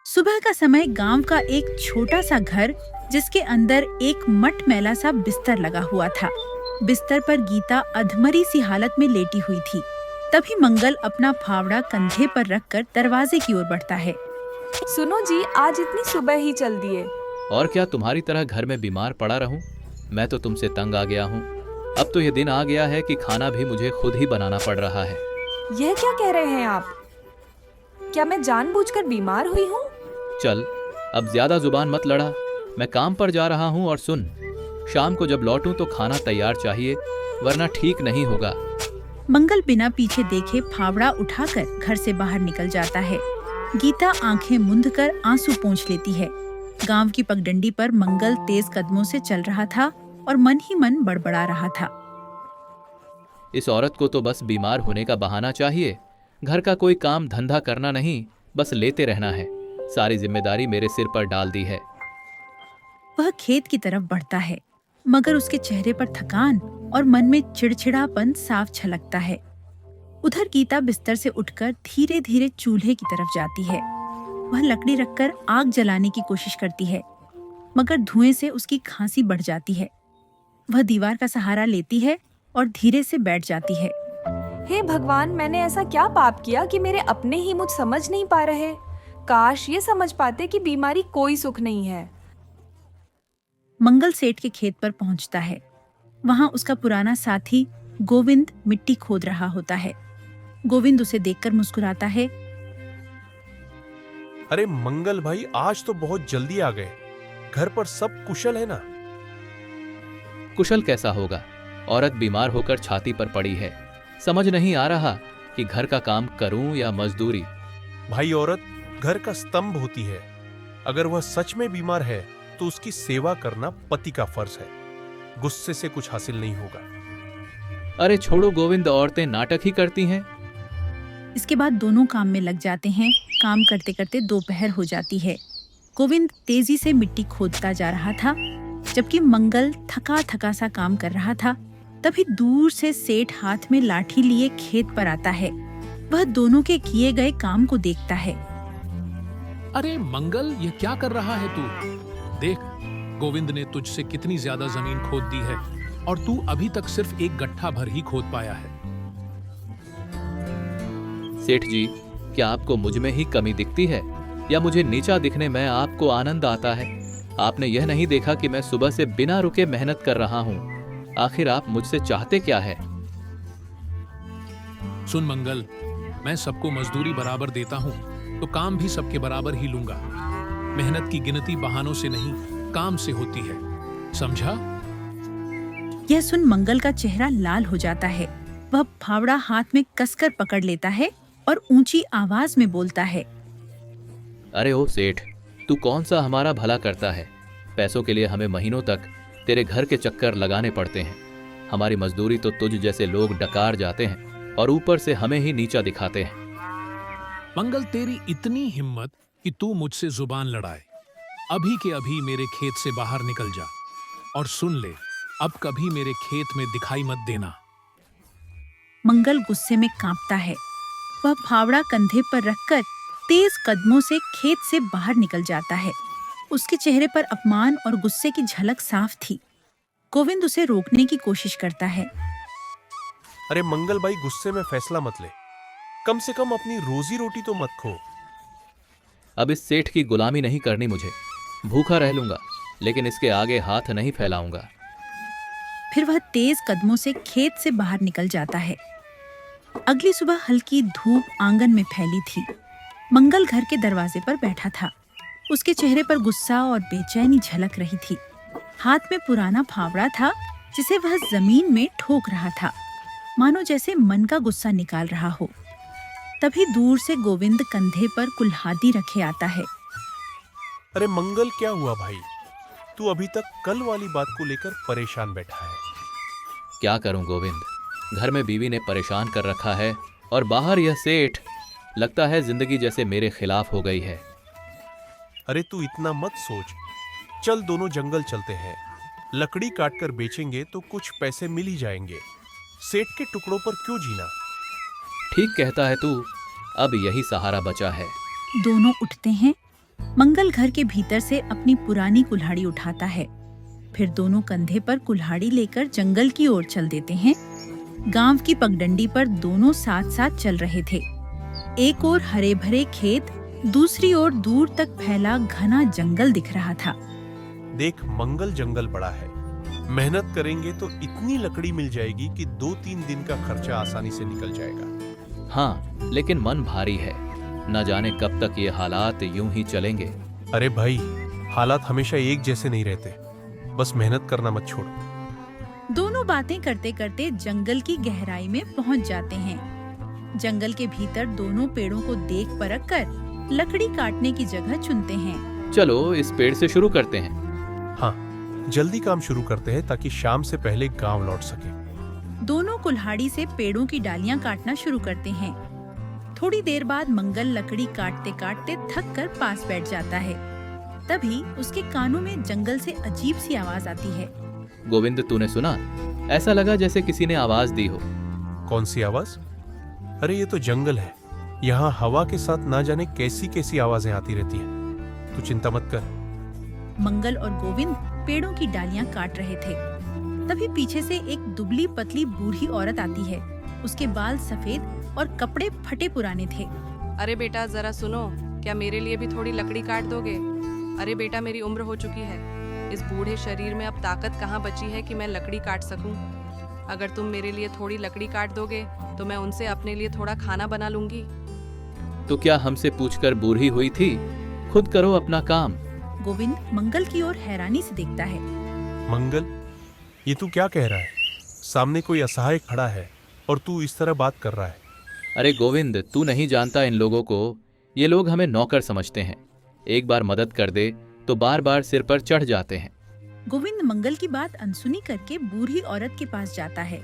सुबह का समय गांव का एक छोटा सा घर जिसके अंदर एक मटमैला सा बिस्तर लगा हुआ था। बिस्तर पर गीता अधमरी सी हालत में लेटी हुई थी। तभी मंगल अपना फावड़ा कंधे पर रखकर दरवाजे की ओर बढ़ता है। सुनो जी, आज इतनी सुबह ही चल दिए। और क्या तुम्हारी तरह घर में बीमार पड़ा रहूं? मैं तो तुमसे तंग आ गया हूं। अब तो ये दिन आ गया है कि खाना भी मुझे खुद ही बनाना पड़ रहा है। यह क्या कह रहे हैं आप? क्या मैं जानबूझकर बीमार हुई हूँ? चल, अब ज्यादा जुबान मत लड़ा। मैं काम पर जा रहा हूं और सुन, शाम को जब लौटूं तो खाना तैयार चाहिए, वरना ठीक नहीं होगा। मंगल बिना पीछे देखे फावड़ा उठाकर घर से बाहर निकल जाता है। गीता आंखें मूंद कर आंसू पोंछ लेती है। गांव की पगडंडी पर मंगल तेज कदमों से चल रहा था और मन ही मन बड़बड़ा रहा था। इस औरत को तो बस बीमार होने का बहाना चाहिए। घर का कोई काम धंधा करना नहीं, बस लेते रहना है। सारी जिम्मेदारी मेरे सिर पर डाल दी है। वह खेत की तरफ बढ़ता है, मगर उसके चेहरे पर थकान और मन में चिड़चिड़ापन साफ झलकता है। उधर गीता बिस्तर से उठकर धीरे धीरे चूल्हे की तरफ जाती है। वह लकड़ी रखकर आग जलाने की कोशिश करती है, मगर धुएं से उसकी खांसी बढ़ जाती है। वह दीवार का सहारा लेती है और धीरे से बैठ जाती है। हे भगवान, मैंने ऐसा क्या पाप किया कि मेरे अपने ही मुझ समझ नहीं पा रहे। काश ये समझ पाते कि बीमारी कोई सुख नहीं है। मंगल सेठ के खेत पर पहुंचता है। वहां उसका पुराना साथी गोविंद मिट्टी खोद रहा होता है। गोविंद उसे देखकर मुस्कुराता है। अरे मंगल भाई, आज तो बहुत जल्दी आ गए। घर पर सब कुशल है ना? कुशल कैसा होगा? औरत बीमार होकर छाती पर पड़ी है। समझ नहीं आ रहा कि घर का काम करूं या मजदूरी। भाई, औरत घर का स्तंभ होती है। अगर वह सच में बीमार है तो उसकी सेवा करना पति का फर्ज है। गुस्से से कुछ हासिल नहीं होगा। अरे छोड़ो गोविंद, औरतें नाटक ही करती हैं। इसके बाद दोनों काम में लग जाते हैं। काम करते करते दोपहर हो जाती है। गोविंद तेजी से मिट्टी खोदता जा रहा था, जबकि मंगल थका थका सा काम कर रहा था। तभी दूर से सेठ हाथ में लाठी लिए खेत पर आता है। वह दोनों के किए गए काम को देखता है। अरे मंगल, ये क्या कर रहा है तू? देख, गोविंद ने तुझसे कितनी ज्यादा जमीन खोद दी है और तू अभी तक सिर्फ एक गट्ठा भर ही खोद पाया है। सेठ जी, क्या आपको मुझ में ही कमी दिखती है या मुझे नीचा दिखने में आपको आनंद आता है? आपने यह नहीं देखा कि मैं सुबह से बिना रुके मेहनत कर रहा हूँ। आखिर आप मुझसे चाहते क्या है? सुन मंगल, मैं सबको मजदूरी बराबर देता हूँ तो काम भी सबके बराबर ही लूंगा। मेहनत की गिनती बहानों से नहीं, काम से होती है, समझा? यह सुन मंगल का चेहरा लाल हो जाता है। वह फावड़ा हाथ में कसकर पकड़ लेता है और ऊंची आवाज में बोलता है। अरे ओ सेठ, तू कौन सा हमारा भला करता है? पैसों के लिए हमें महीनों तक तेरे घर के चक्कर लगाने पड़ते हैं। हमारी मजदूरी तो तुझ जैसे लोग डकार जाते हैं और ऊपर से हमें ही नीचा दिखाते हैं। मंगल, तेरी इतनी हिम्मत कि तू मुझसे जुबान लड़ाए। अभी के अभी मेरे खेत से बाहर निकल जा और सुन ले, अब कभी मेरे खेत में दिखाई मत देना। मंगल गुस्से में कांपता है। वह फावड़ा कंधे पर रखकर तेज कदमों से खेत से बाहर निकल जाता है। उसके चेहरे पर अपमान और गुस्से की झलक साफ थी। गोविंद उसे रोकने की कोशिश करता है। अरे मंगल भाई, गुस्से में फैसला मत ले। कम से कम अपनी रोजी रोटी तो मत खो। अब इस सेठ की गुलामी नहीं करनी मुझे। भूखा रह लूंगा, लेकिन इसके आगे हाथ नहीं फैलाऊंगा। फिर वह तेज कदमों से खेत से बाहर निकल जाता है। अगली सुबह हल्की धूप आंगन में फैली थी। मंगल घर के दरवाजे पर बैठा था। उसके चेहरे पर गुस्सा और बेचैनी झलक रही थी। हाथ में पुराना फावड़ा था जिसे वह जमीन में ठोक रहा था, मानो जैसे मन का गुस्सा निकाल रहा हो। तभी दूर से गोविंद कंधे पर कुल्हाड़ी रखे आता है। अरे मंगल, क्या हुआ भाई? तू अभी तक कल वाली बात को लेकर परेशान बैठा है। क्या करूं गोविंद, घर में बीवी ने परेशान कर रखा है और बाहर यह सेठ। लगता है जिंदगी जैसे मेरे खिलाफ हो गई है। अरे तू इतना मत सोच। चल दोनों जंगल चलते हैं। लकड़ी काटकर बेचेंगे तो कुछ पैसे मिल ही जाएंगे। सेठ के टुकड़ों पर क्यों जीना? ठीक कहता है तू, अब यही सहारा बचा है। दोनों उठते हैं मंगल घर के भीतर से अपनी पुरानी कुल्हाड़ी उठाता है। फिर दोनों कंधे पर कुल्हाड़ी लेकर जंगल की ओर चल देते हैं। गांव की पगडंडी पर दोनों साथ साथ चल रहे थे। एक ओर हरे भरे खेत, दूसरी ओर दूर तक फैला घना जंगल दिख रहा था। देख, मंगल जंगल बड़ा है। मेहनत करेंगे तो इतनी लकड़ी मिल जाएगी कि 2-3 दिन का खर्चा आसानी से निकल जाएगा। हाँ, लेकिन मन भारी है। न जाने कब तक ये हालात यूं ही चलेंगे। अरे भाई, हालात हमेशा एक जैसे नहीं रहते। बस मेहनत करना मत छोड़। दोनों बातें करते करते जंगल की गहराई में पहुंच जाते हैं। जंगल के भीतर दोनों पेड़ों को देख परख कर लकड़ी काटने की जगह चुनते हैं। चलो इस पेड़ से शुरू करते हैं। हाँ, जल्दी काम शुरू करते हैं ताकि शाम से पहले गांव लौट सके। दोनों कुल्हाड़ी से पेड़ों की डालियां काटना शुरू करते हैं। थोड़ी देर बाद मंगल लकड़ी काटते काटते थक कर पास बैठ जाता है। तभी उसके कानों में जंगल से अजीब सी आवाज आती है। गोविंद, तूने सुना? ऐसा लगा जैसे किसी ने आवाज दी हो। कौन सी आवाज? अरे ये तो जंगल है। यहाँ हवा के साथ ना जाने कैसी कैसी आवाजें आती रहती हैं। तू चिंता मत कर। मंगल और गोविंद पेड़ों की डालियां काट रहे थे। तभी पीछे से एक दुबली पतली बूढ़ी औरत आती है। उसके बाल सफेद और कपड़े फटे पुराने थे। अरे बेटा जरा सुनो, क्या मेरे लिए भी थोड़ी लकड़ी काट दोगे? अरे बेटा, मेरी उम्र हो चुकी है। इस बूढ़े शरीर में अब ताकत कहाँ बची है कि मैं लकड़ी काट सकूं? अगर तुम मेरे लिए थोड़ी लकड़ी काट दोगे तो मैं उनसे अपने लिए थोड़ा खाना बना लूंगी। तो क्या हमसे पूछकर बूढ़ी हुई थी? खुद करो अपना काम। गोविंद मंगल की ओर हैरानी से देखता है। मंगल, ये तू क्या कह रहा है? सामने कोई असहाय खड़ा है और तू इस तरह बात कर रहा है। अरे गोविंद, तू नहीं जानता इन लोगों को। ये लोग हमें नौकर समझते हैं। एक बार मदद कर दे तो बार बार सिर पर चढ़ जाते हैं। गोविंद मंगल की बात अनसुनी करके बूढ़ी औरत के पास जाता है।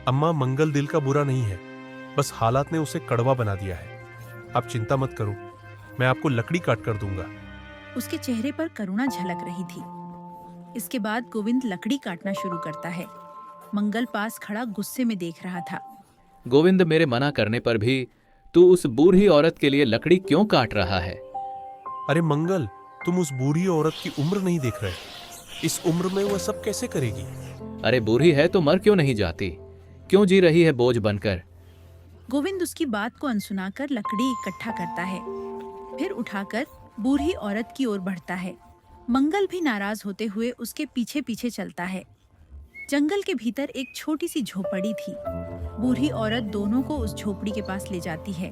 अम्मा, मंगल दिल का बुरा नहीं है, बस हालात ने उसे कड़वा बना दिया है। आप चिंता मत करो, मैं आपको लकड़ी काट कर दूंगा। उसके चेहरे पर करुणा झलक रही थी। इसके बाद गोविंद लकड़ी काटना शुरू करता है। मंगल पास खड़ा गुस्से में देख रहा था। गोविंद, मेरे मना करने पर भी तू उस बूढ़ी औरत के लिए लकड़ी क्यों काट रहा है? अरे मंगल, तुम उस बूढ़ी औरत की उम्र नहीं देख रहे। इस उम्र में वह सब कैसे करेगी? अरे बूढ़ी है तो मर क्यों नहीं जाती? क्यों जी रही है बोझ बनकर? गोविंद उसकी बात को अनसुना कर लकड़ी इकट्ठा करता है। फिर उठाकर बूढ़ी औरत की ओर बढ़ता है। मंगल भी नाराज होते हुए उसके पीछे पीछे चलता है। जंगल के भीतर एक छोटी सी झोपड़ी थी। बूढ़ी औरत दोनों को उस झोपड़ी के पास ले जाती है।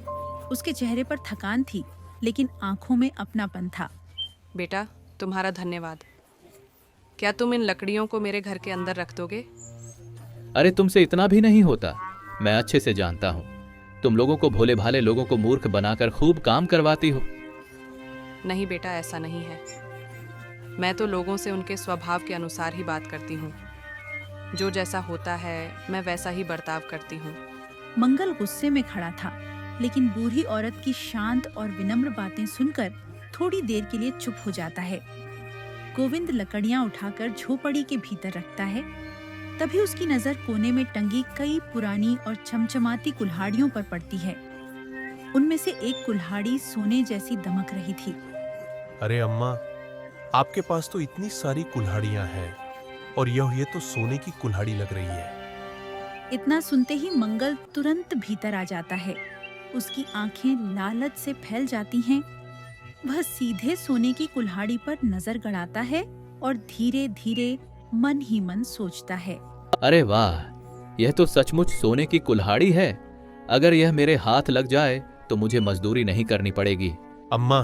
उसके चेहरे पर थकान थी, लेकिन आंखों में अपनापन था। बेटा, तुम्हारा धन्यवाद। क्या तुम इन लकड़ियों को मेरे घर के अंदर रख दोगे? अरे तुमसे इतना भी नहीं होता। मैं अच्छे से जानता हूँ, तुम लोगों को, भोले भाले लोगों को मूर्ख बनाकर खूब काम करवाती हो। नहीं बेटा, ऐसा नहीं है। मैं तो लोगों से उनके स्वभाव के अनुसार ही बात करती हूँ। जो जैसा होता है मैं वैसा ही बर्ताव करती हूँ। मंगल गुस्से में खड़ा था, लेकिन बूढ़ी औरत की शांत और विनम्र बातें सुनकर थोड़ी देर के लिए चुप हो जाता है। गोविंद लकड़ियां उठाकर झोपड़ी के भीतर रखता है। तभी उसकी नजर कोने में टंगी कई पुरानी और चमचमाती कुल्हाड़ियों पर पड़ती है। उनमें से एक कुल्हाड़ी सोने जैसी दमक रही थी। अरे अम्मा, आपके पास तो इतनी सारी कुल्हाड़ियां हैं और ये तो सोने की कुल्हाड़ी लग रही है। इतना सुनते ही मंगल तुरंत भीतर आ जाता है। उसकी आंखें लालच से फैल जाती हैं। वह सीधे सोने की कुल्हाड़ी पर नजर गड़ाता है और धीरे धीरे मन ही मन सोचता है। अरे वाह, यह तो सचमुच सोने की कुल्हाड़ी है। अगर यह मेरे हाथ लग जाए तो मुझे मजदूरी नहीं करनी पड़ेगी। अम्मा,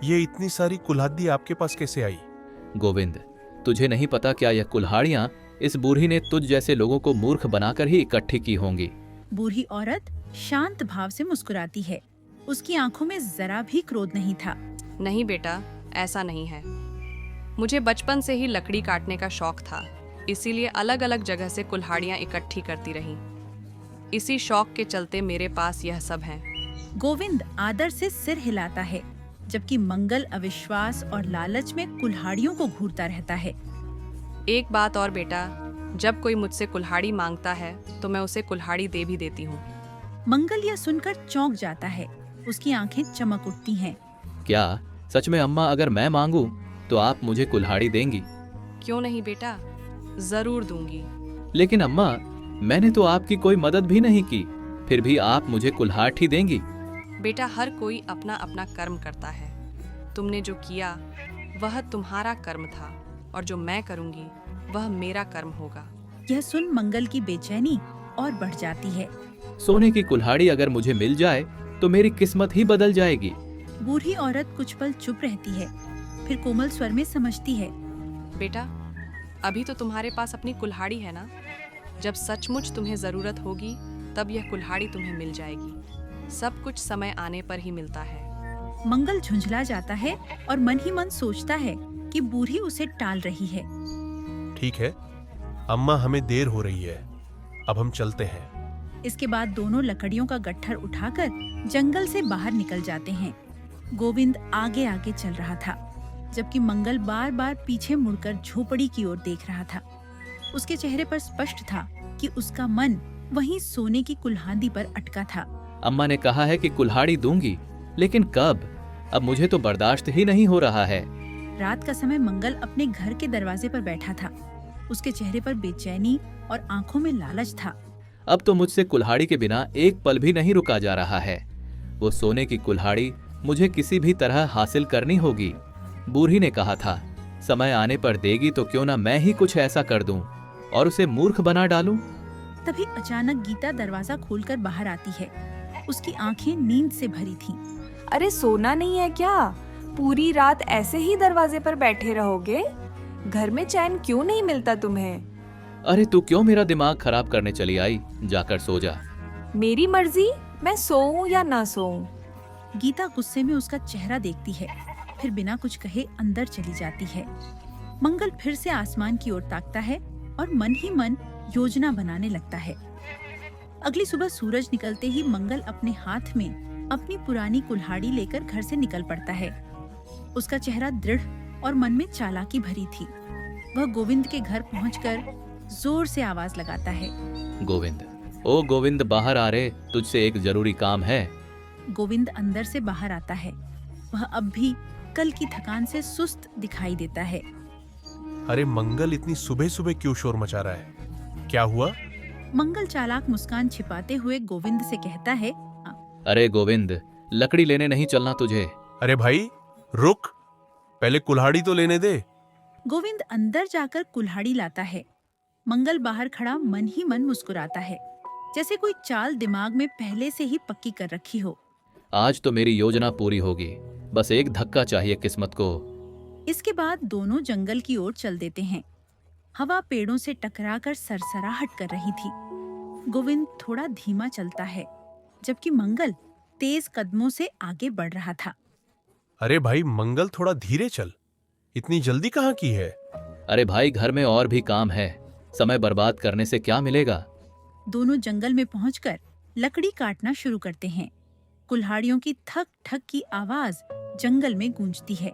ये इतनी सारी कुल्हाड़ी आपके पास कैसे आई? गोविंद, तुझे नहीं पता क्या यह कुल्हाड़ियां इस बूढ़ी ने तुझ जैसे लोगों को मूर्ख बनाकर ही इकट्ठी की होंगी। बूढ़ी औरत शांत भाव से मुस्कुराती है। उसकी आंखों में जरा भी क्रोध नहीं था। नहीं बेटा, ऐसा नहीं है। मुझे बचपन से ही लकड़ी काटने का शौक था, इसीलिए अलग अलग जगह से कुल्हाड़ियां इकट्ठी करती रही। इसी शौक के चलते मेरे पास यह सब है। गोविंद आदर से सिर हिलाता है, जबकि मंगल अविश्वास और लालच में कुल्हाड़ियों को घूरता रहता है। एक बात और बेटा, जब कोई मुझसे कुल्हाड़ी मांगता है तो मैं उसे कुल्हाड़ी दे भी देती हूँ। मंगल यह सुनकर चौंक जाता है। उसकी आंखें चमक उठती हैं। क्या सच में अम्मा, अगर मैं मांगू तो आप मुझे कुल्हाड़ी देंगी? क्यों नहीं बेटा, जरूर दूंगी। लेकिन अम्मा, मैंने तो आपकी कोई मदद भी नहीं की, फिर भी आप मुझे कुल्हाड़ी देंगी? बेटा, हर कोई अपना अपना कर्म करता है। तुमने जो किया वह तुम्हारा कर्म था, और जो मैं करूंगी वह मेरा कर्म होगा। यह सुन मंगल की बेचैनी और बढ़ जाती है। सोने की कुल्हाड़ी अगर मुझे मिल जाए तो मेरी किस्मत ही बदल जाएगी। बूढ़ी औरत कुछ पल चुप रहती है, फिर कोमल स्वर में समझती है। बेटा, अभी तो तुम्हारे पास अपनी कुल्हाड़ी है ना? जब सचमुच तुम्हें जरूरत होगी तब यह कुल्हाड़ी तुम्हें मिल जाएगी। सब कुछ समय आने पर ही मिलता है। मंगल झुंझला जाता है और मन ही मन सोचता है कि बूढ़ी उसे टाल रही है। ठीक है अम्मा, हमें देर हो रही है, अब हम चलते हैं। इसके बाद दोनों लकड़ियों का गट्ठर उठाकर जंगल से बाहर निकल जाते हैं। गोविंद आगे आगे चल रहा था, जबकि मंगल बार बार पीछे मुड़कर झोपड़ी की ओर देख रहा था। उसके चेहरे पर स्पष्ट था कि उसका मन वहीं सोने की कुल्हाड़ी पर अटका था। अम्मा ने कहा है कि कुल्हाड़ी दूंगी, लेकिन कब? अब मुझे तो बर्दाश्त ही नहीं हो रहा है। रात का समय मंगल अपने घर के दरवाजे पर बैठा था। उसके चेहरे पर बेचैनी और आंखों में लालच था। अब तो मुझसे कुल्हाड़ी के बिना एक पल भी नहीं रुका जा रहा है। वो सोने की कुल्हाड़ी मुझे किसी भी तरह हासिल करनी होगी। बूढ़ी ने कहा था, समय आने पर देगी तो क्यों ना मैं ही कुछ ऐसा कर दूं और उसे मूर्ख बना डालूं। तभी अचानक गीता दरवाजा खोलकर बाहर आती है। उसकी आंखें नींद से भरी थीं। अरे सोना नहीं है क्या? पूरी रात ऐसे ही दरवाजे पर बैठे रहोगे? घर में चैन क्यों नहीं मिलता तुम्हें? अरे तू क्यों मेरा दिमाग खराब करने चली आई? जाकर सो जा। मेरी मर्जी, मैं सोऊं या ना सोऊं। गीता गुस्से में उसका चेहरा देखती है, फिर बिना कुछ कहे अंदर चली जाती है। मंगल फिर से आसमान की ओर ताकता है और मन ही मन योजना बनाने लगता है। अगली सुबह सूरज निकलते ही मंगल अपने हाथ में अपनी पुरानी कुल्हाड़ी लेकर घर से निकल पड़ता है। उसका चेहरा दृढ़ और मन में चालाकी भरी थी। वह गोविंद के घर पहुंचकर जोर से आवाज लगाता है, गोविंद, ओ गोविंद, बाहर आ रे, तुझसे एक जरूरी काम है। गोविंद अंदर से बाहर आता है। वह अब भी कल की थकान से सुस्त दिखाई देता है। अरे मंगल, इतनी सुबह सुबह क्यों शोर मचा रहा है? क्या हुआ? मंगल चालाक मुस्कान छिपाते हुए गोविंद से कहता है, अरे गोविंद, लकड़ी लेने नहीं चलना तुझे? अरे भाई रुक, पहले कुल्हाड़ी तो लेने दे। गोविंद अंदर जाकर कुल्हाड़ी लाता है। मंगल बाहर खड़ा मन ही मन मुस्कुराता है, जैसे कोई चाल दिमाग में पहले से ही पक्की कर रखी हो। आज तो मेरी योजना पूरी होगी, बस एक धक्का चाहिए किस्मत को। इसके बाद दोनों जंगल की ओर चल देते हैं। हवा पेड़ों से टकराकर सरसराहट कर रही थी। गोविंद थोड़ा धीमा चलता है, जबकि मंगल तेज कदमों से आगे बढ़ रहा था। अरे भाई मंगल, थोड़ा धीरे चल, इतनी जल्दी कहाँ की है? अरे भाई, घर में और भी काम है, समय बर्बाद करने से क्या मिलेगा? दोनों जंगल में पहुंचकर लकड़ी काटना शुरू करते हैं। कुल्हाड़ियों की ठक ठक की आवाज जंगल में गूंजती है।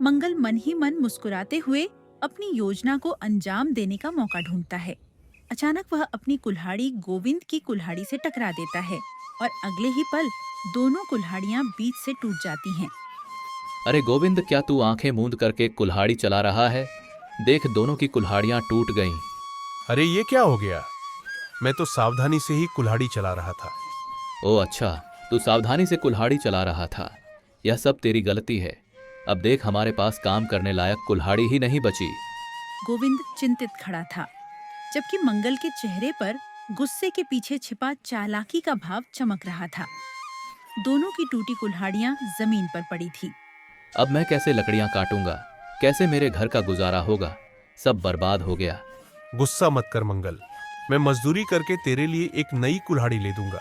मंगल मन ही मन मुस्कुराते हुए अपनी योजना को अंजाम देने का मौका ढूंढता है। अचानक वह अपनी कुल्हाड़ी गोविंद की कुल्हाड़ी से टकरा देता है और अगले ही पल दोनों कुल्हाड़ियां बीच से टूट जाती हैं। अरे गोविंद, क्या तू आंखें मूंद करके कुल्हाड़ी चला रहा है? देख, दोनों की कुल्हाड़ियां टूट गईं। अरे ये क्या हो गया? मैं तो सावधानी से ही कुल्हाड़ी चला रहा था। ओ अच्छा, तू सावधानी से कुल्हाड़ी चला रहा था। यह सब तेरी गलती है। अब देख, हमारे पास काम करने लायक कुल्हाड़ी ही नहीं बची। गोविंद चिंतित खड़ा था, जबकि मंगल के चेहरे पर गुस्से के पीछे छिपा चालाकी का भाव चमक रहा था। दोनों की टूटी कुल्हाड़ियां जमीन पर पड़ी थी। अब मैं कैसे लकड़ियां काटूंगा? कैसे मेरे घर का गुजारा होगा? सब बर्बाद हो गया। गुस्सा मत कर मंगल, मैं मजदूरी करके तेरे लिए एक नई कुल्हाड़ी ले दूंगा।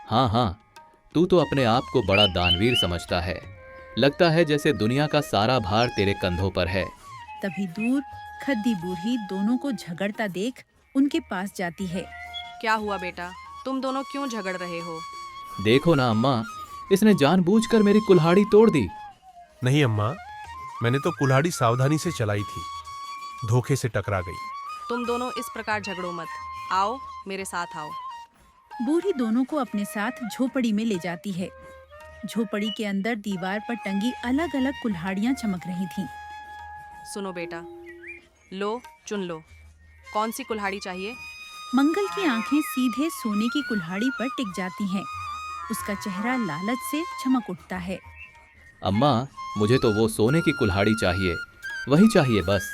हाँ हाँ, तू तो अपने आप को बड़ा दानवीर समझता है। लगता है जैसे दुनिया का सारा भार तेरे कंधों पर है। तभी दूर खद्दी बूढ़ी दोनों को झगड़ता देख उनके पास जाती है। क्या हुआ बेटा, तुम दोनों क्यों झगड़ रहे हो? देखो ना अम्मा, इसने जानबूझकर मेरी कुल्हाड़ी तोड़ दी। नहीं अम्मा, मैंने तो कुल्हाड़ी सावधानी से चलाई थी, धोखे से टकरा गई। तुम दोनों इस प्रकार झगड़ो मत। आओ, मेरे साथ आओ। बूढ़ी दोनों को अपने साथ झोपड़ी में ले जाती है। झोपड़ी के अंदर दीवार पर टंगी अलग अलग कुल्हाड़ियां चमक रही थीं। सुनो बेटा, लो चुन लो, कौन सी कुल्हाड़ी चाहिए? मंगल की आंखें सीधे सोने की कुल्हाड़ी पर टिक जाती हैं। उसका चेहरा लालच से चमक उठता है। अम्मा, मुझे तो वो सोने की कुल्हाड़ी चाहिए, वही चाहिए बस।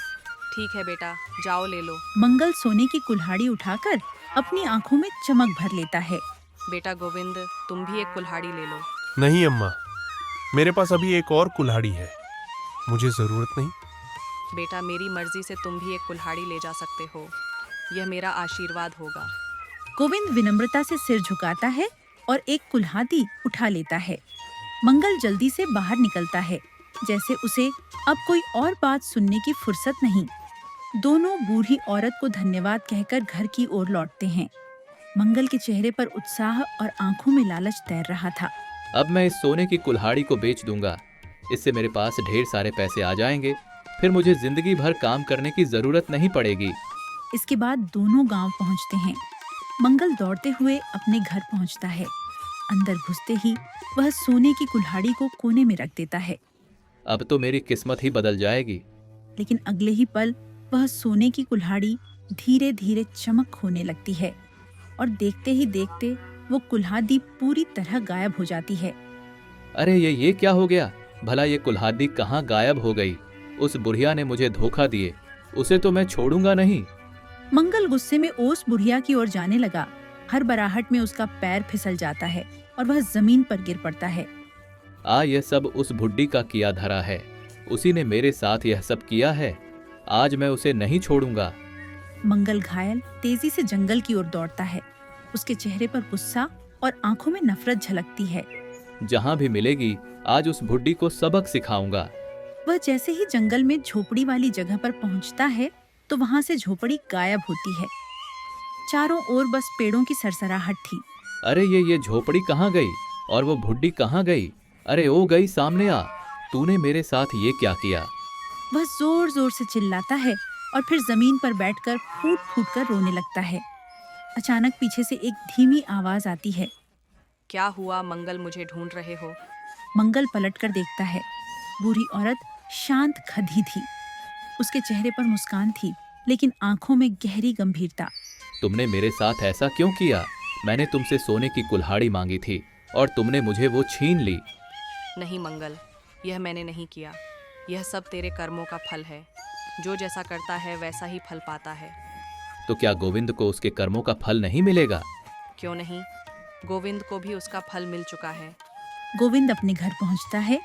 ठीक है बेटा, जाओ ले लो। मंगल सोने की कुल्हाड़ी उठाकर अपनी आंखों में चमक भर लेता है। बेटा गोविंद, तुम भी एक कुल्हाड़ी ले लो। नहीं अम्मा, मेरे पास अभी एक और कुल्हाड़ी है, मुझे जरूरत नहीं। बेटा, मेरी मर्जी से तुम भी एक कुल्हाड़ी ले जा सकते हो, यह मेरा आशीर्वाद होगा। गोविंद विनम्रता से सिर झुकाता है और एक कुल्हाड़ी उठा लेता है। मंगल जल्दी से बाहर निकलता है, जैसे उसे अब कोई और बात सुनने की फुर्सत नहीं। दोनों बूढ़ी औरत को धन्यवाद कहकर घर की ओर लौटते हैं। मंगल के चेहरे पर उत्साह और आंखों में लालच तैर रहा था। अब मैं इस सोने की कुल्हाड़ी को बेच दूंगा, इससे मेरे पास ढेर सारे पैसे आ जाएंगे, फिर मुझे जिंदगी भर काम करने की जरूरत नहीं पड़ेगी। इसके बाद दोनों गांव पहुंचते हैं। मंगल दौड़ते हुए अपने घर पहुंचता है। अंदर घुसते ही वह सोने की कुल्हाड़ी को कोने में रख देता है। अब तो मेरी किस्मत ही बदल जाएगी। लेकिन अगले ही पल वह सोने की कुल्हाड़ी धीरे धीरे चमक होने लगती है और देखते ही देखते वो कुल्हाड़ी पूरी तरह गायब हो जाती है। अरे ये क्या हो गया? भला ये कुल्हाड़ी कहाँ गायब हो गई? उस बुढ़िया ने मुझे धोखा दिए, उसे तो मैं छोड़ूंगा नहीं। मंगल गुस्से में ओस बुढ़िया की ओर जाने लगा। हर बराहट में उसका पैर फिसल जाता है और वह जमीन पर गिर पड़ता है। यह सब उस बुड्ढी का किया धरा है, उसी ने मेरे साथ यह सब किया है। आज मैं उसे नहीं छोड़ूंगा। मंगल घायल तेजी से जंगल की ओर दौड़ता है। उसके चेहरे पर गुस्सा और आंखों में नफरत झलकती है। जहाँ भी मिलेगी आज उस बुड्ढी को सबक सिखाऊंगा। वह जैसे ही जंगल में झोपड़ी वाली जगह पर पहुंचता है तो वहां से झोपड़ी गायब होती है। चारों ओर बस पेड़ों की सरसराहट थी। अरे ये झोपड़ी कहाँ गई और वो बुड्ढी कहाँ गई? अरे ओ गई, सामने आ, तूने मेरे साथ ये क्या किया? वह जोर जोर से चिल्लाता है और फिर जमीन पर बैठकर फूट फूट कर रोने लगता है। अचानक पीछे से एक धीमी आवाज आती है। क्या हुआ मंगल, मुझे ढूंढ रहे हो? मंगल पलटकर देखता है। बूढ़ी औरत शांत खधी थी। उसके चेहरे पर मुस्कान थी, लेकिन आंखों में गहरी गंभीरता। तुमने मेरे साथ ऐसा क्यों किया? मैंने तुमसे सोने की कुल्हाड़ी मांगी थी और तुमने मुझे वो छीन ली। नहीं मंगल, यह मैंने नहीं किया। यह सब तेरे कर्मों का फल है। जो जैसा करता है वैसा ही फल पाता है। तो क्या गोविंद को उसके कर्मों का फल नहीं मिलेगा? क्यों नहीं, गोविंद को भी उसका फल मिल चुका है। गोविंद अपने घर पहुंचता है।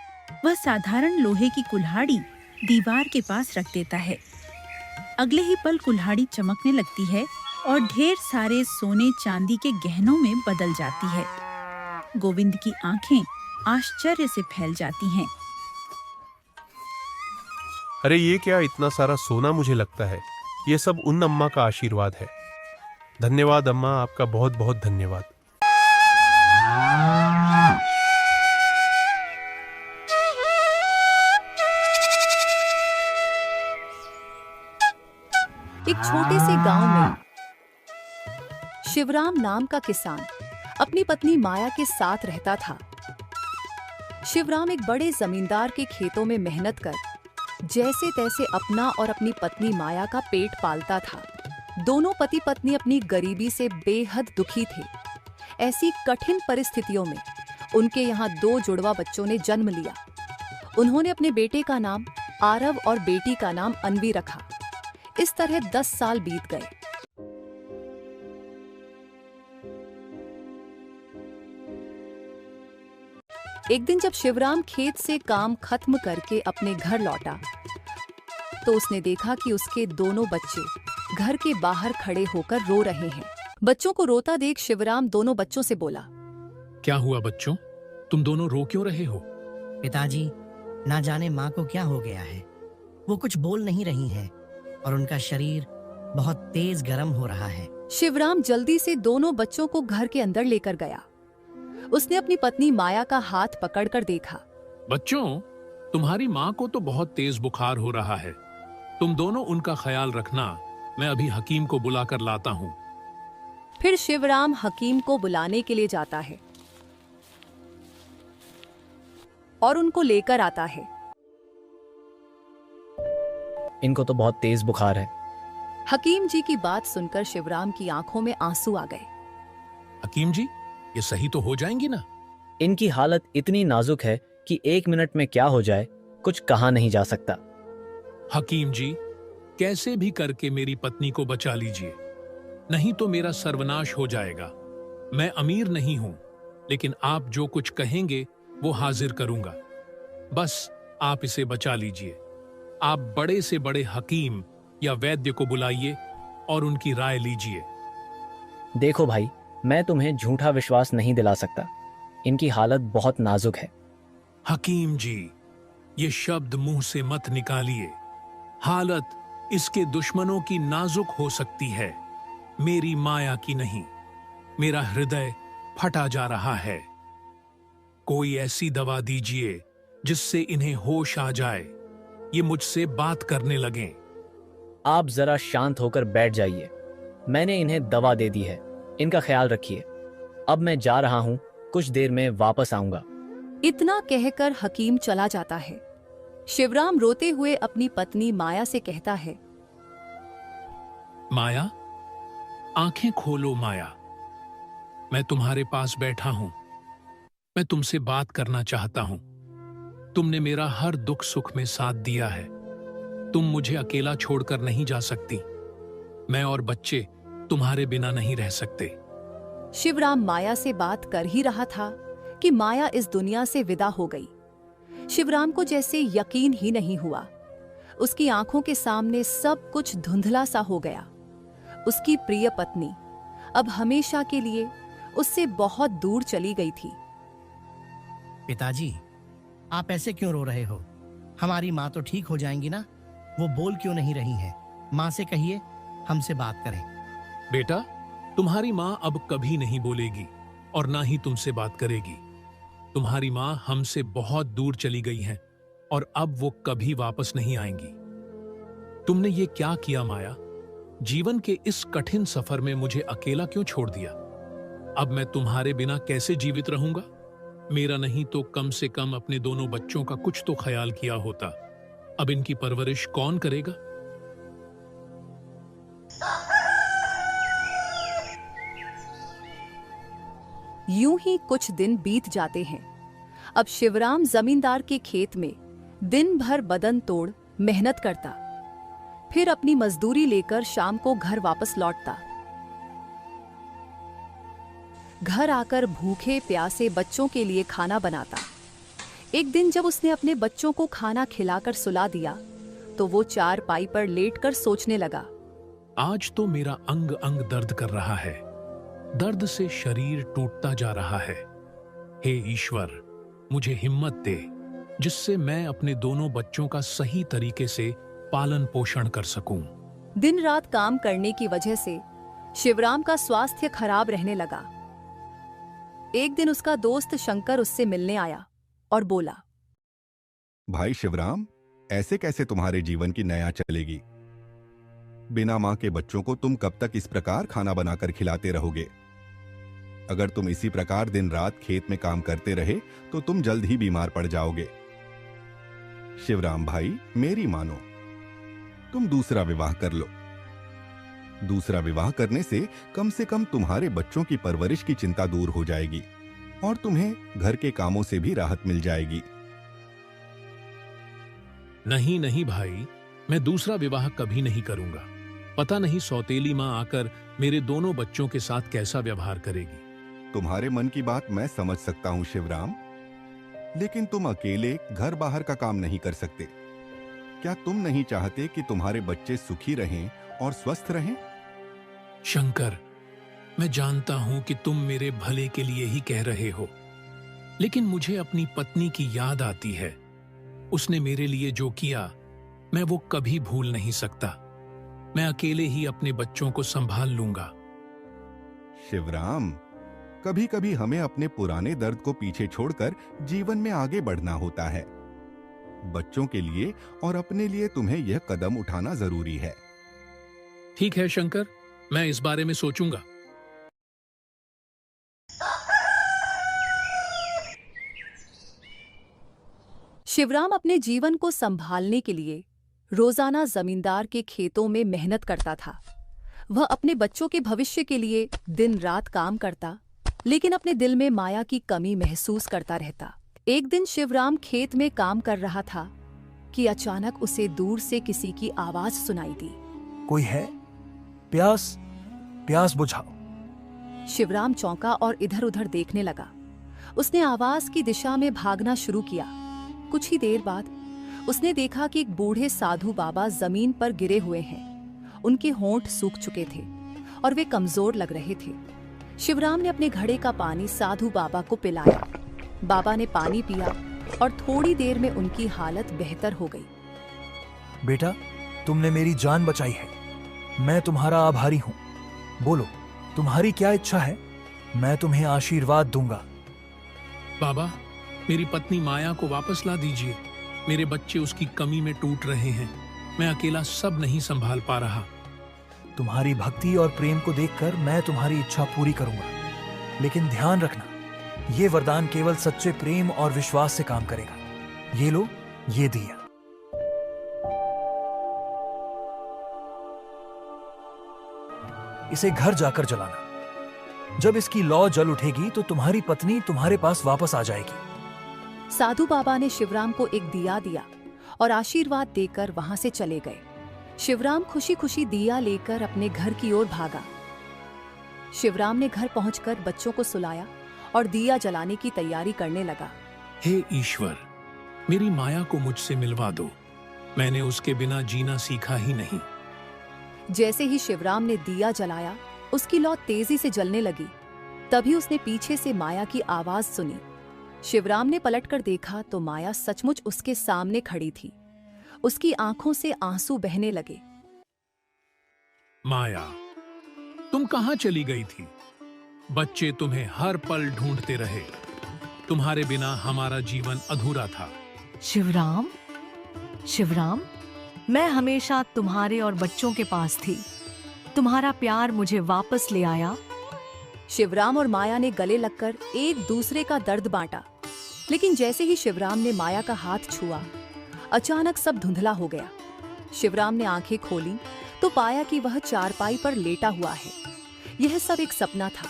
वह साधारण लोहे की कुल्हाड़ी दीवार के पास रख देता है। अगले ही पल कुल्हाड़ी चमकने लगती है और ढेर सारे सोने चांदी के गहनों में बदल जाती है। गोविंद की आंखें आश्चर्य से फैल जाती हैं। अरे ये क्या, इतना सारा सोना? मुझे लगता है ये सब उन अम्मा का आशीर्वाद है। धन्यवाद अम्मा, आपका बहुत बहुत धन्यवाद। एक छोटे से गांव में शिवराम नाम का किसान अपनी पत्नी माया के साथ रहता था। शिवराम एक बड़े जमींदार के खेतों में मेहनत कर जैसे तैसे अपना और अपनी पत्नी माया का पेट पालता था। दोनों पति पत्नी अपनी गरीबी से बेहद दुखी थे। ऐसी कठिन परिस्थितियों में उनके यहाँ 2 जुड़वा बच्चों ने जन्म लिया। उन्होंने अपने बेटे का नाम आरव और बेटी का नाम अन्वी रखा। इस तरह 10 साल बीत गए। एक दिन जब शिवराम खेत से काम खत्म करके अपने घर लौटा तो उसने देखा कि उसके दोनों बच्चे घर के बाहर खड़े होकर रो रहे हैं। बच्चों को रोता देख शिवराम दोनों बच्चों से बोला, क्या हुआ बच्चों, तुम दोनों रो क्यों रहे हो? पिताजी, ना जाने माँ को क्या हो गया है। वो कुछ बोल नहीं रही हैं और उनका शरीर बहुत तेज गर्म हो रहा है। शिवराम जल्दी से दोनों बच्चों को घर के अंदर लेकर गया। उसने अपनी पत्नी माया का हाथ पकड़कर देखा। बच्चों, तुम्हारी माँ को तो बहुत तेज बुखार हो रहा है। तुम दोनों उनका ख्याल रखना, मैं अभी हकीम को बुलाकर लाता हूँ। फिर शिवराम हकीम को बुलाने के लिए जाता है। और उनको लेकर आता है। इनको तो बहुत तेज बुखार है। हकीम जी की बात सुनकर शिवराम की आंखों में आंसू आ गए। हकीम जी, ये सही तो हो जाएंगी ना? इनकी हालत इतनी नाजुक है कि 1 मिनट में क्या हो जाए कुछ कहा नहीं जा सकता। हकीम जी, कैसे भी करके मेरी पत्नी को बचा लीजिए, नहीं तो मेरा सर्वनाश हो जाएगा। मैं अमीर नहीं हूं, लेकिन आप जो कुछ कहेंगे वो हाजिर करूंगा। बस आप इसे बचा लीजिए। आप बड़े से बड़े हकीम या वैद्य को बुलाइए और उनकी राय लीजिए। देखो भाई, मैं तुम्हें झूठा विश्वास नहीं दिला सकता। इनकी हालत बहुत नाजुक है। हकीम जी, ये शब्द मुंह से मत निकालिए। हालत इसके दुश्मनों की नाजुक हो सकती है, मेरी माया की नहीं। मेरा हृदय फटा जा रहा है। कोई ऐसी दवा दीजिए जिससे इन्हें होश आ जाए, ये मुझसे बात करने लगें। आप जरा शांत होकर बैठ जाइए। मैंने इन्हें दवा दे दी है, इनका ख्याल रखिए। अब मैं जा रहा हूं, कुछ देर में वापस आऊंगा। इतना कहकर हकीम चला जाता है। शिवराम रोते हुए अपनी पत्नी माया से कहता है, माया, आंखें खोलो माया। मैं तुम्हारे पास बैठा हूं। मैं तुमसे बात करना चाहता हूं। तुमने मेरा हर दुख सुख में साथ दिया है। तुम मुझे अकेला छोड़कर नहीं जा सकती। मैं और बच्चे तुम्हारे बिना नहीं रह सकते। शिवराम माया से बात कर ही रहा था कि माया इस दुनिया से विदा हो गई। शिवराम को जैसे यकीन ही नहीं हुआ। उसकी आंखों के सामने सब कुछ धुंधला सा हो गया। उसकी प्रिय पत्नी अब हमेशा के लिए उससे बहुत दूर चली गई थी। पिताजी, आप ऐसे क्यों रो रहे हो? हमारी माँ तो ठीक हो जाएंगी ना? वो बोल क्यों नहीं रही हैं? माँ से कहिए हमसे बात करें। बेटा, तुम्हारी मां अब कभी नहीं बोलेगी और ना ही तुमसे बात करेगी। तुम्हारी मां हमसे बहुत दूर चली गई हैं और अब वो कभी वापस नहीं आएंगी। तुमने ये क्या किया माया? जीवन के इस कठिन सफर में मुझे अकेला क्यों छोड़ दिया? अब मैं तुम्हारे बिना कैसे जीवित रहूंगा? मेरा नहीं तो कम से कम अपने दोनों बच्चों का कुछ तो ख्याल किया होता। अब इनकी परवरिश कौन करेगा? यूं ही कुछ दिन बीत जाते हैं। अब शिवराम जमींदार के खेत में दिन भर बदन तोड़ मेहनत करता, फिर अपनी मजदूरी लेकर शाम को घर वापस लौटता। घर आकर भूखे प्यासे बच्चों के लिए खाना बनाता। एक दिन जब उसने अपने बच्चों को खाना खिलाकर सुला दिया तो वो चारपाई पर लेटकर सोचने लगा, आज तो मेरा अंग अंग दर्द कर रहा है। दर्द से शरीर टूटता जा रहा है। हे ईश्वर, मुझे हिम्मत दे जिससे मैं अपने दोनों बच्चों का सही तरीके से पालन पोषण कर सकूं। दिन रात काम करने की वजह से शिवराम का स्वास्थ्य खराब रहने लगा। एक दिन उसका दोस्त शंकर उससे मिलने आया और बोला, भाई शिवराम, ऐसे कैसे तुम्हारे जीवन की नया चलेगी? बिना मां के बच्चों को तुम कब तक इस प्रकार खाना बनाकर खिलाते रहोगे? अगर तुम इसी प्रकार दिन रात खेत में काम करते रहे तो तुम जल्द ही बीमार पड़ जाओगे। शिवराम भाई, मेरी मानो, तुम दूसरा विवाह कर लो। दूसरा विवाह करने से कम तुम्हारे बच्चों की परवरिश की चिंता दूर हो जाएगी और तुम्हें घर के कामों से भी राहत मिल जाएगी। नहीं नहीं भाई, मैं दूसरा विवाह कभी नहीं करूंगा। पता नहीं सौतेली मां आकर मेरे दोनों बच्चों के साथ कैसा व्यवहार करेगी। तुम्हारे मन की बात मैं समझ सकता हूं शिवराम, लेकिन तुम अकेले घर बाहर का काम नहीं कर सकते। क्या तुम नहीं चाहते कि तुम्हारे बच्चे सुखी रहें और स्वस्थ रहें? शंकर, मैं जानता हूं कि तुम मेरे भले के लिए ही कह रहे हो, लेकिन मुझे अपनी पत्नी की याद आती है। उसने मेरे लिए जो किया मैं वो कभी भूल नहीं सकता। मैं अकेले ही अपने बच्चों को संभाल लूंगा। शिवराम, कभी कभी हमें अपने पुराने दर्द को पीछे छोड़कर जीवन में आगे बढ़ना होता है। बच्चों के लिए और अपने लिए तुम्हें यह कदम उठाना जरूरी है। ठीक है शंकर, मैं इस बारे में सोचूंगा। शिवराम अपने जीवन को संभालने के लिए रोजाना जमींदार के खेतों में मेहनत करता था। वह अपने बच्चों के भविष्य के लिए दिन रात काम करता, लेकिन अपने दिल में माया की कमी महसूस करता रहता। एक दिन शिवराम खेत में काम कर रहा था कि अचानक उसे दूर से किसी की आवाज सुनाई दी। कोई है? प्यास प्यास बुझाओ। शिवराम चौंका और इधर-उधर देखने लगा। उसने आवाज की दिशा में भागना शुरू किया। कुछ ही देर बाद उसने देखा कि एक बूढ़े साधु बाबा जमीन पर गिरे हुए हैं। उनके होंठ सूख चुके थे और वे कमजोर लग रहे थे। शिवराम ने अपने घड़े का पानी साधु बाबा को पिलाया। बाबा ने पानी पिया और थोड़ी देर में उनकी हालत बेहतर हो गई। बेटा, तुमने मेरी जान बचाई है। मैं तुम्हारा आभारी हूँ। बोलो, तुम्हारी क्या इच्छा है? मैं तुम्हें आशीर्वाद दूंगा। बाबा, मेरी पत्नी माया को वापस ला दीजिए। मेरे बच्चे उसकी कमी में टूट रहे हैं। मैं अकेला सब नहीं संभाल पा रहा। तुम्हारी भक्ति और प्रेम को देखकर मैं तुम्हारी इच्छा पूरी करूंगा, लेकिन ध्यान रखना, ये वरदान केवल सच्चे प्रेम और विश्वास से काम करेगा। ये लो, ये दिया। इसे घर जाकर जलाना। जब इसकी लौ जल उठेगी तो तुम्हारी पत्नी तुम्हारे पास वापस आ जाएगी। साधु बाबा ने शिवराम को एक दिया दिया और आशीर्वाद देकर वहां से चले गए। शिवराम खुशी खुशी दिया लेकर अपने घर की ओर भागा। शिवराम ने घर पहुंचकर बच्चों को सुलाया और दिया जलाने की तैयारी करने लगा। हे ईश्वर, मेरी माया को मुझसे मिलवा दो। मैंने उसके बिना जीना सीखा ही नहीं। जैसे ही शिवराम ने दिया जलाया, उसकी लौ तेजी से जलने लगी। तभी उसने पीछे से माया की आवाज सुनी। शिवराम ने पलटकर देखा तो माया सचमुच उसके सामने खड़ी थी। उसकी आंखों से आंसू बहने लगे। माया, तुम कहां चली गई थी? बच्चे तुम्हें हर पल ढूंढते रहे। तुम्हारे बिना हमारा जीवन अधूरा था। शिवराम, शिवराम, मैं हमेशा तुम्हारे और बच्चों के पास थी। तुम्हारा प्यार मुझे वापस ले आया। शिवराम और माया ने गले लगकर एक दूसरे का दर्द बांटा। लेकिन जैसे ही शिवराम ने माया का हाथ छुआ, अचानक सब धुंधला हो गया। शिवराम ने आंखें खोली तो पाया कि वह चारपाई पर लेटा हुआ है। यह सब एक सपना था।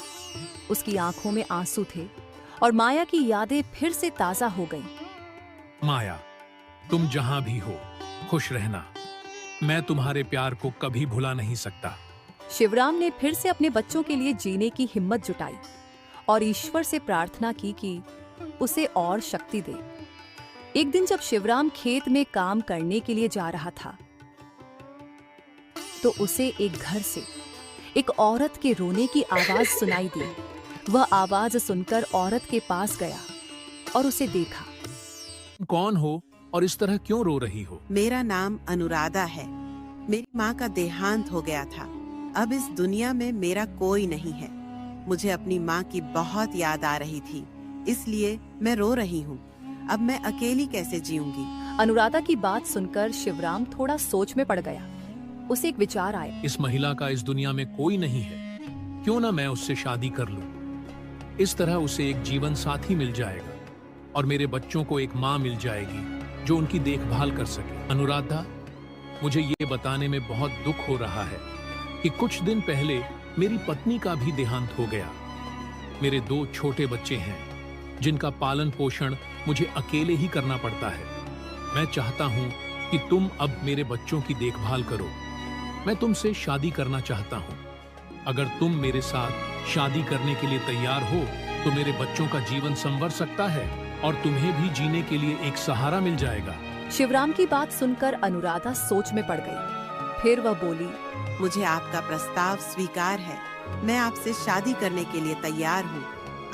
उसकी आंखों में आंसू थे और माया की यादें फिर से ताजा हो गईं। माया, तुम जहां भी हो, खुश रहना। मैं तुम्हारे प्यार को कभी भुला नहीं सकता। शिवराम ने फिर से अपने बच्चों के लिए जीने की हिम्मत जुटाई और ईश्वर से प्रार्थना की कि उसे और शक्ति दे। एक दिन जब शिवराम खेत में काम करने के लिए जा रहा था, तो उसे एक घर से एक औरत के रोने की आवाज सुनाई दी। वह आवाज सुनकर औरत के पास गया और उसे देखा। कौन हो और इस तरह क्यों रो रही हो? मेरा नाम अनुराधा है। मेरी माँ का देहांत हो गया था। अब इस दुनिया में मेरा कोई नहीं है। मुझे अपनी माँ की बहुत याद आ रही थी, इसलिए मैं रो रही हूँ। अब मैं अकेली कैसे जीऊंगी? अनुराधा की बात सुनकर शिवराम थोड़ा सोच में पड़ गया। उसे एक विचार आया। इस महिला का इस दुनिया में कोई नहीं है। क्यों ना मैं उससे शादी कर लूं? इस तरह उसे एक जीवन साथी मिल जाएगा और मेरे बच्चों को एक माँ मिल जाएगी जो उनकी देखभाल कर सके। अनुराधा, मुझे ये बताने में बहुत दुख हो रहा है कि कुछ दिन पहले मेरी पत्नी का भी देहांत हो गया। मेरे 2 छोटे बच्चे हैं जिनका पालन पोषण मुझे अकेले ही करना पड़ता है। मैं चाहता हूँ कि तुम अब मेरे बच्चों की देखभाल करो। मैं तुमसे शादी करना चाहता हूँ। अगर तुम मेरे साथ शादी करने के लिए तैयार हो तो मेरे बच्चों का जीवन संवर सकता है और तुम्हें भी जीने के लिए एक सहारा मिल जाएगा। शिवराम की बात सुनकर अनुराधा सोच में पड़ गई। फिर वह बोली, मुझे आपका प्रस्ताव स्वीकार है। मैं आपसे शादी करने के लिए तैयार हूँ।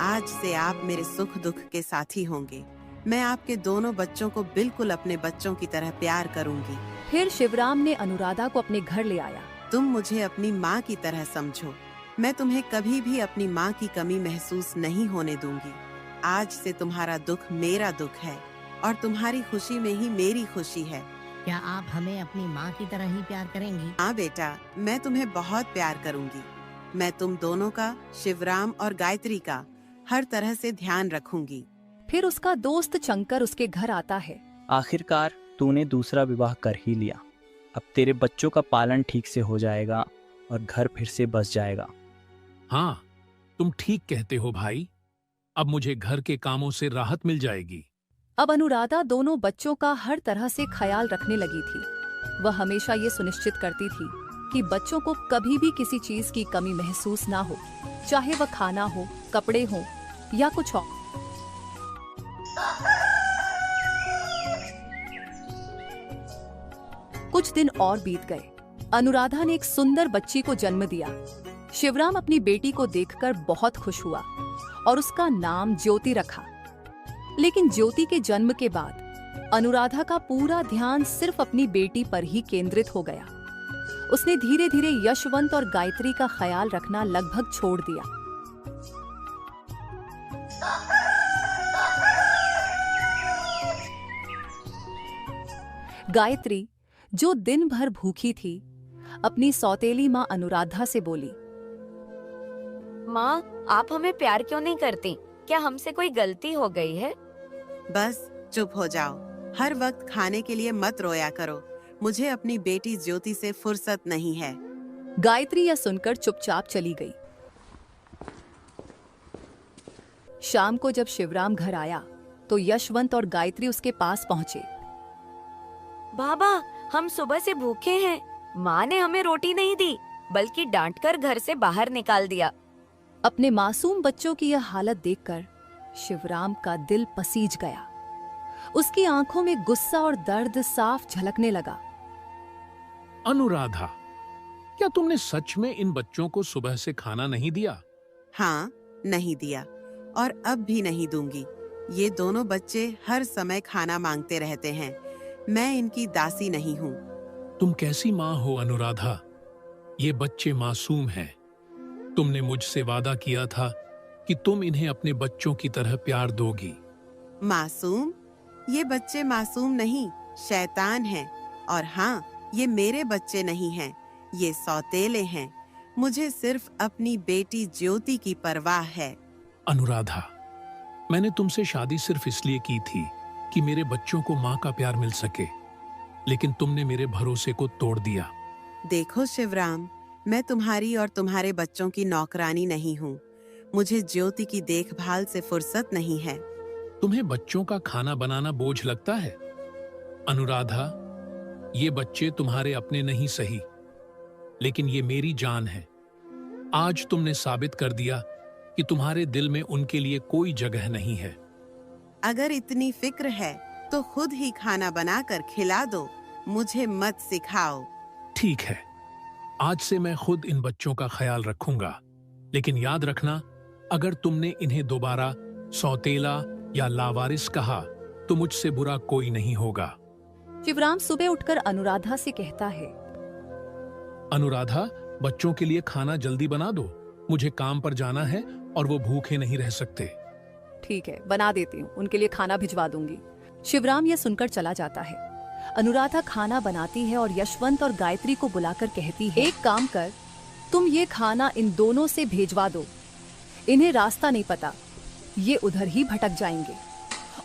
आज से आप मेरे सुख दुख के साथी होंगे। मैं आपके दोनों बच्चों को बिल्कुल अपने बच्चों की तरह प्यार करूंगी। फिर शिवराम ने अनुराधा को अपने घर ले आया। तुम मुझे अपनी माँ की तरह समझो। मैं तुम्हें कभी भी अपनी माँ की कमी महसूस नहीं होने दूंगी। आज से तुम्हारा दुख मेरा दुख है और तुम्हारी खुशी में ही मेरी खुशी है। क्या आप हमें अपनी माँ की तरह ही प्यार करेंगी? हाँ बेटा, मैं तुम्हें बहुत प्यार करूंगी। मैं तुम दोनों का, शिवराम और गायत्री का, हर तरह से ध्यान रखूंगी। फिर उसका दोस्त चंकर उसके घर आता है आखिरकार तूने दूसरा विवाह कर ही लिया। अब तेरे बच्चों का पालन ठीक से हो जाएगा और घर फिर से बस जाएगा। हाँ, तुम ठीक कहते हो भाई। अब मुझे घर के कामों से राहत मिल जाएगी। अब अनुराधा दोनों बच्चों का हर तरह से ख्याल रखने लगी थी। वह हमेशा ये सुनिश्चित करती थी कि बच्चों को कभी भी किसी चीज की कमी महसूस ना हो, चाहे वह खाना हो, कपड़े हो या कुछ और। कुछ दिन और बीत गए। अनुराधा ने एक सुंदर बच्ची को जन्म दिया। शिवराम अपनी बेटी को देखकर बहुत खुश हुआ और उसका नाम ज्योति रखा। लेकिन ज्योति के जन्म के बाद अनुराधा का पूरा ध्यान सिर्फ अपनी बेटी पर ही केंद्रित हो गया। उसने धीरे धीरे यशवंत और गायत्री का ख्याल रखना लगभग छोड़ दिया। गायत्री, जो दिन भर भूखी थी, अपनी सौतेली माँ अनुराधा से बोली, माँ, आप हमें प्यार क्यों नहीं करती? क्या हमसे कोई गलती हो गई है? बस चुप हो जाओ। हर वक्त खाने के लिए मत रोया करो। मुझे अपनी बेटी ज्योति से फुर्सत नहीं है। गायत्री यह सुनकर चुपचाप चली गई। शाम को जब शिवराम घर आया तो यशवंत और गायत्री उसके पास पहुंचे। बाबा, हम सुबह से भूखे हैं। माँ ने हमें रोटी नहीं दी, बल्कि डांटकर घर से बाहर निकाल दिया। अपने मासूम बच्चों की यह हालत देखकर शिवराम का दिल पसीज गया। उसकी आंखों में गुस्सा और दर्द साफ झलकने लगा। अनुराधा, क्या तुमने सच में इन बच्चों को सुबह से खाना नहीं दिया? हाँ, नहीं दिया और अब भी नहीं दूंगी। ये दोनों बच्चे हर समय खाना मांगते रहते हैं। मैं इनकी दासी नहीं हूँ। तुम कैसी माँ हो अनुराधा? ये बच्चे मासूम हैं। तुमने मुझसे वादा किया था कि तुम इन्हें अपने बच्चों की तरह प्यार दोगी। मासूम? ये बच्चे मासूम नहीं, शैतान हैं। और हाँ, ये मेरे बच्चे नहीं हैं, ये सौतेले हैं। मुझे सिर्फ अपनी बेटी ज्योति की परवाह है। अनुराधा, मैंने तुमसे शादी सिर्फ इसलिए की थी कि मेरे बच्चों को माँ का प्यार मिल सके, लेकिन तुमने मेरे भरोसे को तोड़ दिया। देखो शिवराम, मैं तुम्हारी और तुम्हारे बच्चों की नौकरानी नहीं हूँ। मुझे ज्योति की देखभाल से फुर्सत नहीं है। तुम्हें बच्चों का खाना बनाना बोझ लगता है? अनुराधा, ये बच्चे तुम्हारे अपने नहीं सही, लेकिन ये मेरी जान है। आज तुमने साबित कर दिया कि तुम्हारे दिल में उनके लिए कोई जगह नहीं है। अगर इतनी फिक्र है तो खुद ही खाना बनाकर खिला दो, मुझे मत सिखाओ। ठीक है, आज से मैं खुद इन बच्चों का ख्याल रखूंगा, लेकिन याद रखना, अगर तुमने इन्हें दोबारा सौतेला या लावारिस कहा तो मुझसे बुरा कोई नहीं होगा। शिवराम सुबह उठकर अनुराधा से कहता है, अनुराधा, बच्चों के लिए खाना जल्दी बना दो। मुझे काम पर जाना है और वो भूखे नहीं रह सकते। ठीक है, बना देती हूँ, उनके लिए खाना भिजवा दूंगी। शिवराम यह सुनकर चला जाता है। अनुराधा खाना बनाती है और यशवंत और गायत्री को बुलाकर कहती है, एक काम कर, तुम ये खाना इन दोनों से भेजवा दो। इन्हें रास्ता नहीं पता, ये उधर ही भटक जाएंगे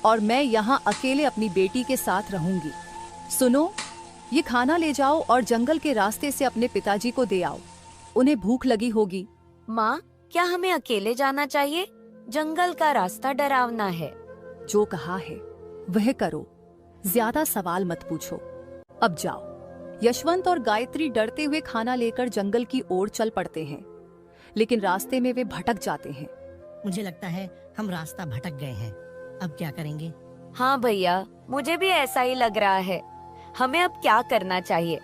और मैं यहाँ अकेले अपनी बेटी के साथ रहूंगी। सुनो, ये खाना ले जाओ और जंगल के रास्ते से अपने पिताजी को दे आओ। उन्हें भूख लगी होगी। माँ, क्या हमें अकेले जाना चाहिए? जंगल का रास्ता डरावना है। जो कहा है वह करो, ज्यादा सवाल मत पूछो। अब जाओ। यशवंत और गायत्री डरते हुए खाना लेकर जंगल की ओर चल पड़ते हैं, लेकिन रास्ते में वे भटक जाते हैं। मुझे लगता है हम रास्ता भटक गए हैं। अब क्या करेंगे? हाँ भैया, मुझे भी ऐसा ही लग रहा है। हमें अब क्या करना चाहिए?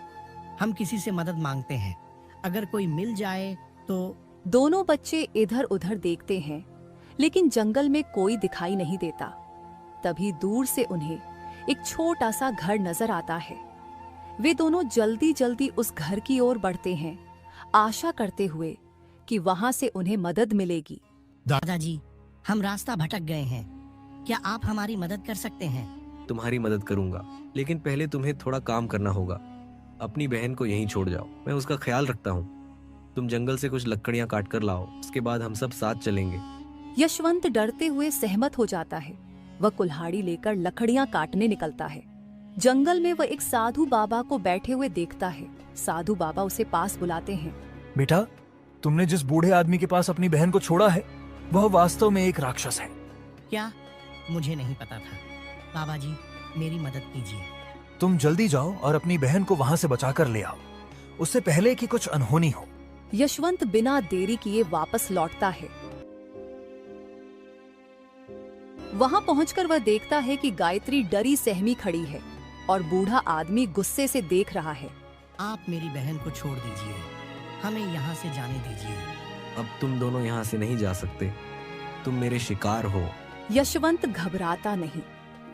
हम किसी से मदद मांगते हैं, अगर कोई मिल जाए तो। दोनों बच्चे इधर उधर देखते हैं, लेकिन जंगल में कोई दिखाई नहीं देता। तभी दूर से उन्हें एक छोटा सा घर नजर आता है। वे दोनों जल्दी जल्दी उस घर की ओर बढ़ते हैं, आशा करते हुए कि वहां से उन्हें मदद मिलेगी। दादाजी, हम रास्ता भटक गए हैं, क्या आप हमारी मदद कर सकते हैं? तुम्हारी मदद करूंगा, लेकिन पहले तुम्हें थोड़ा काम करना होगा। अपनी बहन को यहीं छोड़ जाओ, मैं उसका ख्याल रखता हूँ। तुम जंगल से कुछ लकड़ियाँ काट कर लाओ, उसके बाद हम सब साथ चलेंगे। यशवंत डरते हुए सहमत हो जाता है। वह कुल्हाड़ी लेकर लकड़ियां काटने निकलता है। जंगल में वह एक साधु बाबा को बैठे हुए देखता है। साधु बाबा उसे पास बुलाते हैं। बेटा, तुमने जिस बूढ़े आदमी के पास अपनी बहन को छोड़ा है, वह वास्तव में एक राक्षस है। क्या? मुझे नहीं पता था। बाबा जी, मेरी मदद कीजिए। तुम जल्दी जाओ और अपनी बहन को वहां से बचाकर ले आओ, उससे पहले कि कुछ अनहोनी हो। यशवंत बिना देरी किए वापस लौटता है। वहां पहुंचकर वह देखता है कि गायत्री डरी सहमी खड़ी है और बूढ़ा आदमी गुस्से से देख रहा है। आप मेरी बहन को छोड़ दीजिए, हमें यहाँ से जाने दीजिए। अब तुम दोनों यहाँ से नहीं जा सकते, तुम मेरे शिकार हो। यशवंत घबराता नहीं।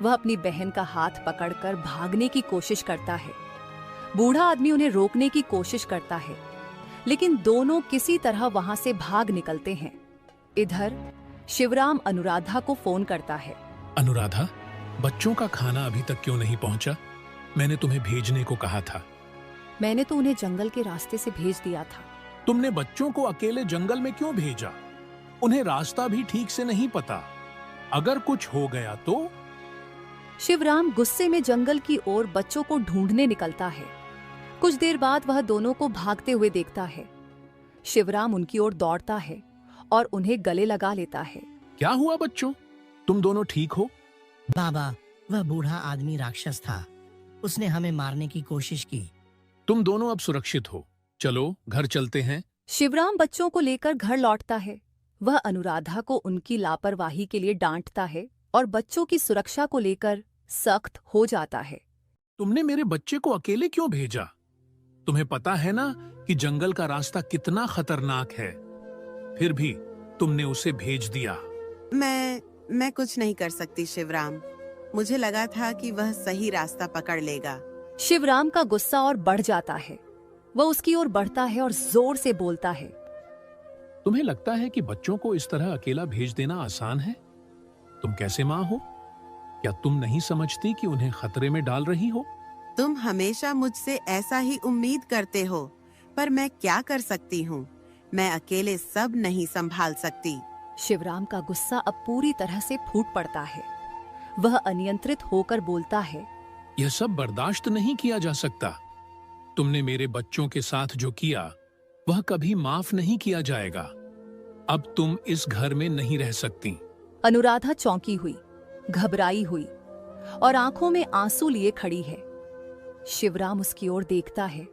वह अपनी बहन का हाथ पकड़कर भागने की कोशिश करता है। बूढ़ा आदमी उन्हें रोकने की कोशिश करता है, लेकिन दोनों किसी तरह वहां से भाग निकलते हैं। इधर शिवराम अनुराधा को फोन करता है। अनुराधा, बच्चों का खाना अभी तक क्यों नहीं पहुंचा? मैंने तुम्हें भेजने को कहा था। मैंने तो उन्हें जंगल के रास्ते से भेज दिया था। तुमने बच्चों को अकेले जंगल में क्यों भेजा? उन्हें रास्ता भी ठीक से नहीं पता। अगर कुछ हो गया तो? शिवराम गुस्से में जंगल की ओर बच्चों को ढूंढने निकलता है। कुछ देर बाद वह दोनों को भागते हुए देखता है। शिवराम उनकी ओर दौड़ता है और उन्हें गले लगा लेता है। क्या हुआ बच्चों? तुम दोनों ठीक हो? बाबा, वह बूढ़ा आदमी राक्षस था, उसने हमें मारने की कोशिश की। तुम दोनों अब सुरक्षित हो, चलो घर चलते हैं। शिवराम बच्चों को लेकर घर लौटता है। वह अनुराधा को उनकी लापरवाही के लिए डांटता है और बच्चों की सुरक्षा को लेकर सख्त हो जाता है। तुमने मेरे बच्चे को अकेले क्यों भेजा? तुम्हें पता है ना कि जंगल का रास्ता कितना खतरनाक है, फिर भी तुमने उसे भेज दिया। मैं कुछ नहीं कर सकती शिवराम, मुझे लगा था कि वह सही रास्ता पकड़ लेगा। शिवराम का गुस्सा और बढ़ जाता है। वह उसकी ओर बढ़ता है और जोर से बोलता है। तुम्हें लगता है कि बच्चों को इस तरह अकेला भेज देना आसान है? तुम कैसे माँ हो? क्या तुम नहीं समझती कि उन्हें खतरे में डाल रही हो? तुम हमेशा मुझसे ऐसा ही उम्मीद करते हो, पर मैं क्या कर सकती हूँ? मैं अकेले सब नहीं संभाल सकती। शिवराम का गुस्सा अब पूरी तरह से फूट पड़ता है। वह अनियंत्रित होकर बोलता है, यह सब बर्दाश्त नहीं किया जा सकता। तुमने मेरे बच्चों के साथ जो किया वह कभी माफ नहीं किया जाएगा। अब तुम इस घर में नहीं रह सकती। अनुराधा चौंकी हुई, घबराई हुई और आंखों में आंसू लिए खड़ी है। शिवराम उसकी ओर देखता है,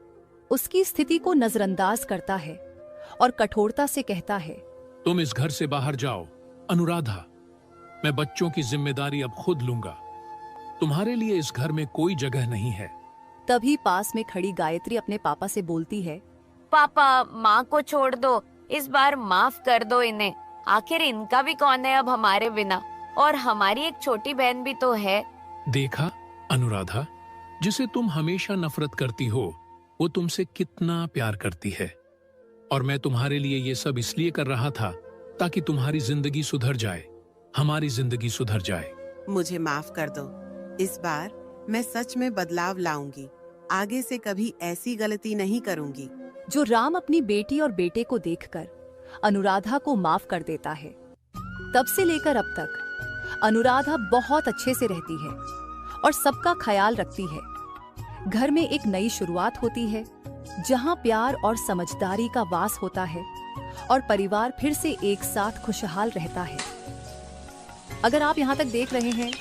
उसकी स्थिति को नजरअंदाज करता है और कठोरता से कहता है, तुम इस घर से बाहर जाओ। अनुराधा, मैं बच्चों की जिम्मेदारी अब खुद लूंगा। तुम्हारे लिए इस घर में कोई जगह नहीं है। तभी पास में खड़ी गायत्री अपने पापा से बोलती है, पापा, माँ को छोड़ दो, इस बार माफ कर दो इन्हें। आखिर इनका भी कौन है अब हमारे बिना, और हमारी एक छोटी बहन भी तो है। देखा अनुराधा, जिसे तुम हमेशा नफरत करती हो वो तुमसे कितना प्यार करती है। और मैं तुम्हारे लिए ये सब इसलिए कर रहा था ताकि तुम्हारी जिंदगी सुधर जाए, हमारी जिंदगी सुधर जाए। मुझे माफ कर दो, इस बार मैं सच में बदलाव लाऊंगी। आगे से कभी ऐसी गलती नहीं करूंगी। जो राम अपनी बेटी और बेटे को देखकर अनुराधा को माफ कर देता है। तब से लेकर अब तक अनुराधा बहुत अच्छे से रहती है और सबका ख्याल रखती है। घर में एक नई शुरुआत होती है, जहां प्यार और समझदारी का वास होता है और परिवार फिर से एक साथ खुशहाल रहता है। अगर आप यहाँ तक देख रहे हैं